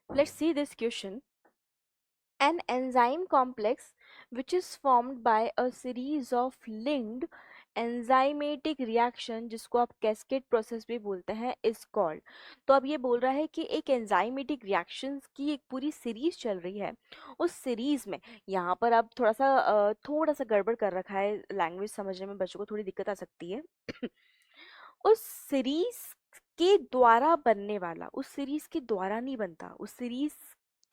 Let's see this question. An enzyme complex which is formed by a series of linked enzymatic reaction, जिसको आप cascade process भी बोलते हैं, is called. तो अब ये बोल रहा है कि एक एंजाइमेटिक रिएक्शंस की एक पूरी सीरीज चल रही है। उस सीरीज में यहाँ पर अब थोड़ा सा गड़बड़ कर रखा है, लैंग्वेज समझने में बच्चों को थोड़ी दिक्कत आ सकती है। उस सीरीज के द्वारा बनने वाला, उस सीरीज के द्वारा नहीं बनता, उस सीरीज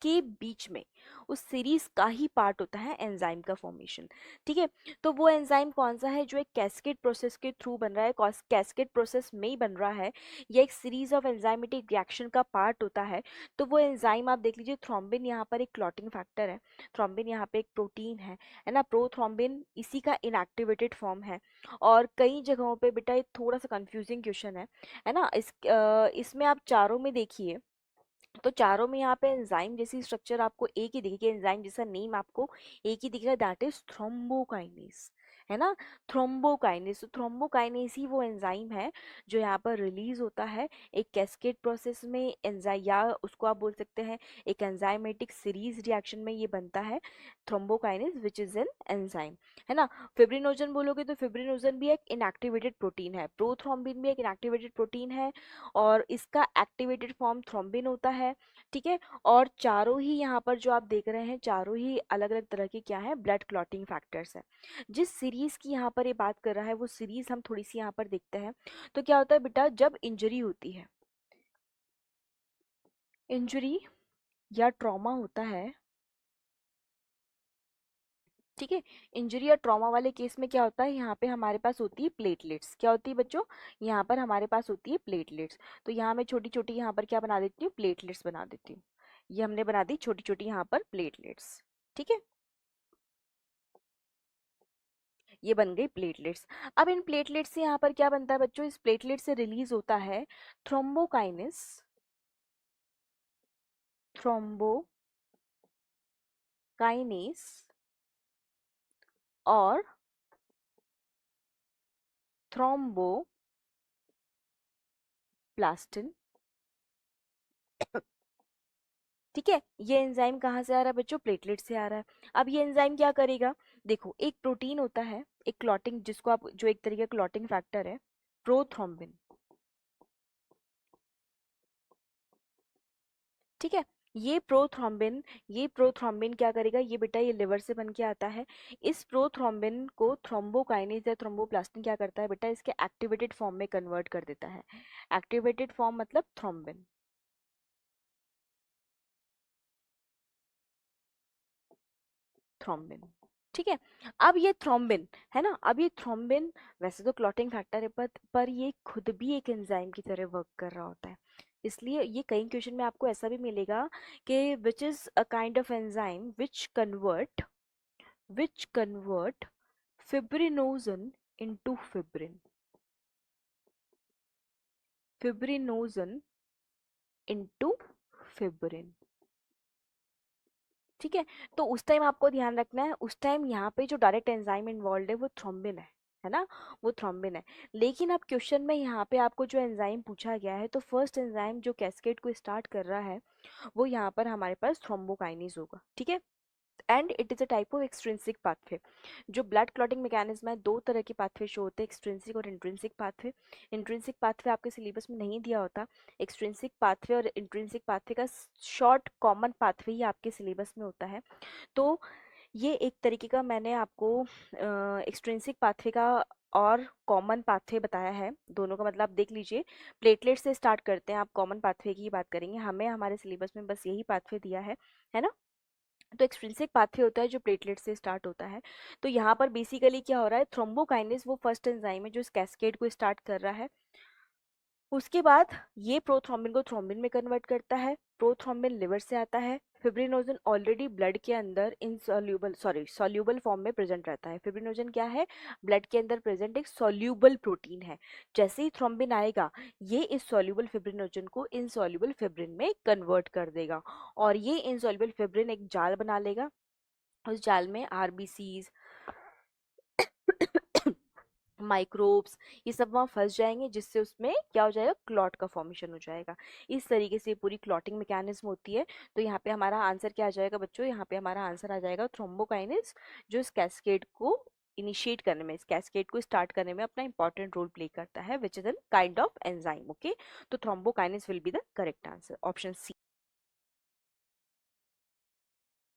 के बीच में, उस सीरीज का ही पार्ट होता है एंजाइम का फॉर्मेशन। ठीक है, तो वो एंजाइम कौन सा है जो एक कैस्केड प्रोसेस के थ्रू बन रहा है, कैस्केड प्रोसेस में ही बन रहा है, या एक सीरीज ऑफ एंजाइमेटिक रिएक्शन का पार्ट होता है। तो वो एंजाइम आप देख लीजिए, थ्रोम्बिन यहाँ पर एक क्लॉटिंग फैक्टर है, थ्रोम्बिन यहाँ पे एक प्रोटीन है ना, प्रोथ्रोम्बिन इसी का इनएक्टिवेटेड फॉर्म है। और कई जगहों पे बेटा ये थोड़ा सा कंफ्यूजिंग क्वेश्चन है ना। इसमें आप चारों में देखिए, तो चारों में यहाँ पे एंजाइम जैसी स्ट्रक्चर आपको एक ही दिखेगी, एंजाइम जैसा नेम आपको एक ही दिखेगा, दैट इज थ्रोम्बोकाइनेस, है ना। थ्रोम्बोकाइनेस, तो थ्रोम्बोकाइनेस ही वो एंजाइम है जो यहाँ पर रिलीज होता है एक कैस्केड प्रोसेस में, एंजाइम, या उसको आप बोल सकते हैं एक एंजाइमेटिक सीरीज रिएक्शन में ये बनता है thrombokinase which is an enzyme, है ना। फिब्रिनोजन बोलोगे तो फिब्रिनोजन भी एक इनएक्टिवेटेड प्रोटीन है, प्रोथ्रोम्बिन भी एक इनएक्टिवेटेड प्रोटीन है, और इसका एक्टिवेटेड फॉर्म थ्रोम्बिन होता है। ठीक है, और चारों ही यहाँ पर जो आप देख रहे हैं, चारों ही अलग अलग तरह के क्या है, ब्लड क्लॉटिंग फैक्टर्स है। जिस सीरीज की यहाँ पर ये बात कर रहा है वो सीरीज हम थोड़ी सी यहाँ पर देखते हैं। तो क्या होता है बेटा, जब इंजरी होती है, इंजरी या ट्रॉमा होता है, ठीक है, इंजरी या ट्रॉमा वाले केस में क्या होता है, यहाँ पे हमारे पास होती है प्लेटलेट्स। क्या होती है बच्चों, यहाँ पर हमारे पास होती है प्लेटलेट्स। तो यहाँ मैं छोटी छोटी यहाँ पर क्या बना देती हूँ, प्लेटलेट्स बना देती हूँ। ये हमने बना दी छोटी छोटी यहाँ पर प्लेटलेट्स। ठीक है, ये बन गई प्लेटलेट्स। अब इन प्लेटलेट्स से यहाँ पर क्या बनता है बच्चों, इस प्लेटलेट से रिलीज होता है थ्रोम्बोकाइनेस, थ्रोम्बोकाइनेस और थ्रोम्बोप्लास्टिन। ठीक है, ये एंजाइम कहाँ से आ रहा है बच्चों, प्लेटलेट से आ रहा है। अब ये एंजाइम क्या करेगा, देखो एक प्रोटीन होता है, एक क्लॉटिंग, जिसको आप, जो एक तरीके का क्लॉटिंग फैक्टर है, प्रोथ्रोम्बिन। ठीक है, ये प्रोथ्रोम्बिन क्या करेगा, ये बेटा ये लिवर से बन के आता है। इस प्रोथ्रोम्बिन को थ्रोम्बोकाइनेज या थ्रोम्बोप्लास्टिन क्या करता है बेटा, इसके एक्टिवेटेड फॉर्म में कन्वर्ट कर देता है। एक्टिवेटेड फॉर्म मतलब थ्रोम्बिन, थ्रोम्बिन। ठीक है, अब ये थ्रोम्बिन, है ना, अब ये थ्रोम्बिन वैसे तो क्लॉटिंग फैक्टर है, पर ये खुद भी एक एंजाइम की तरह वर्क कर रहा होता है। इसलिए ये कई क्वेश्चन में आपको ऐसा भी मिलेगा कि which is a kind of enzyme which convert fibrinogen into fibrinogen into fibrin। ठीक है, तो उस टाइम आपको ध्यान रखना है, उस टाइम यहाँ पे जो डायरेक्ट एंजाइम इन्वॉल्व है वो थ्रोम्बिन है ना, वो थ्रोम्बिन है। लेकिन अब क्वेश्चन में यहाँ पे आपको जो एंजाइम पूछा गया है, तो फर्स्ट एंजाइम जो कैस्केड को स्टार्ट कर रहा है वो यहाँ पर हमारे पास थ्रोम्बोकाइनेज होगा। ठीक है, and it is a type of extrinsic pathway. जो ब्लड क्लॉटिंग मैकेनिज्म है, दो तरह के पाथवे शो होते हैं, एक्सट्रिंसिक और इंट्रिंसिक पाथवे। इंट्रिंसिक पाथवे आपके सिलेबस में नहीं दिया होता, एक्सट्रिंसिक पाथवे और इंट्रिंसिक पाथवे का शॉर्ट कॉमन पाथवे ही आपके सिलेबस में होता है। तो ये एक तरीके का मैंने आपको एक्सट्रिंसिक पाथवे का और कॉमन पाथवे बताया है, दोनों का मतलब आप देख लीजिए। प्लेटलेट से स्टार्ट करते हैं, आप कॉमन पाथवे की ही बात करेंगे, हमें हमारे सिलेबस में बस यही पाथवे दिया है ना। तो एक्सट्रिंसिक पाथवे होता है जो प्लेटलेट से स्टार्ट होता है। तो यहाँ पर बेसिकली क्या हो रहा है, थ्रोम्बोकाइनेस वो फर्स्ट एंजाइम है जो इस कैस्केड को स्टार्ट कर रहा है। उसके बाद ये प्रोथ्रोम्बिन को थ्रोम्बिन में कन्वर्ट करता है, प्रोथ्रोम्बिन लिवर से आता है। फिब्रिनोजन ऑलरेडी ब्लड के अंदर इनसॉल्यूबल, सॉरी सॉल्यूबल फॉर्म में प्रेजेंट रहता है। फिब्रिनोजन क्या है, ब्लड के अंदर प्रेजेंट एक सॉल्यूबल प्रोटीन है। जैसे ही थ्रोम्बिन आएगा, ये इस सॉल्यूबल फिब्रिनोजन को इनसॉल्यूबल फिब्रिन में कन्वर्ट कर देगा, और ये इनसॉल्यूबल फिब्रिन एक जाल बना लेगा। उस जाल में आरबीसीज माइक्रोब्स, ये सब वहाँ फंस जाएंगे, जिससे उसमें क्या हो जाएगा, क्लॉट का फॉर्मेशन हो जाएगा। इस तरीके से पूरी क्लॉटिंग मैकेनिज्म होती है। तो यहाँ पे हमारा आंसर क्या आ जाएगा बच्चों, यहाँ पे हमारा आंसर आ जाएगा थ्रोम्बोकाइनेस, जो इस कैस्केड को इनिशिएट करने में, इस कैस्केड को स्टार्ट करने में अपना इंपॉर्टेंट रोल प्ले करता है, which is an kind of enzyme. Okay, तो thrombokinase will be the correct answer, option C.